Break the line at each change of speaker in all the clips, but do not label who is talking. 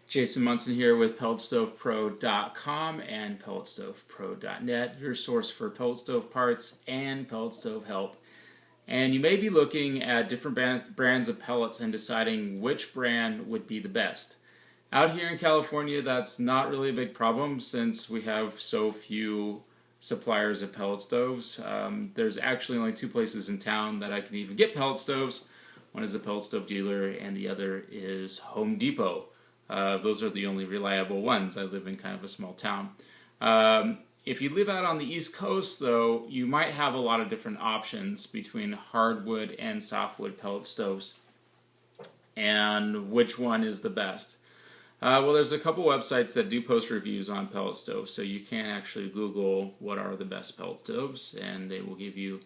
Jason Munson here with PelletStovePro.com and PelletStovePro.net, your source for pellet stove parts and pellet stove help. And you may be looking at different brands of pellets and deciding which brand would be the best. Out here in California, that's not really a big problem since we have so few suppliers of pellet stoves. There's actually only two places in town that I can even get pellet stoves. One is the pellet stove dealer and the other is Home Depot. Those are the only reliable ones. I live in kind of a small town. If you live out on the East Coast, though, you might have a lot of different options between hardwood and softwood pellet stoves. And which one is the best? Well, there's a couple websites that do post reviews on pellet stoves, so you can actually Google what are the best pellet stoves, and they will give you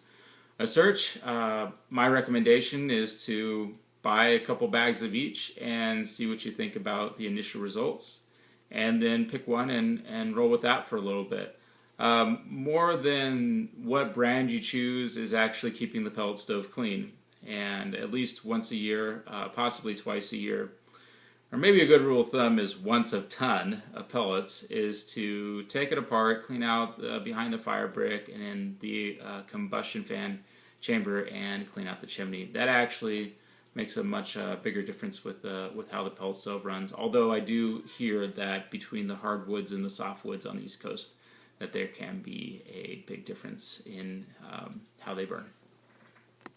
a search. My recommendation is to buy a couple bags of each and see what you think about the initial results, and then pick one and roll with that for a little bit. More than what brand you choose is actually keeping the pellet stove clean, and at least once a year, possibly twice a year, or maybe a good rule of thumb is once a ton of pellets, is to take it apart, clean out behind the fire brick and in the combustion fan chamber, and clean out the chimney. That actually makes a much bigger difference with how the pellet stove runs. Although I do hear that between the hardwoods and the softwoods on the East Coast, that there can be a big difference in how they burn.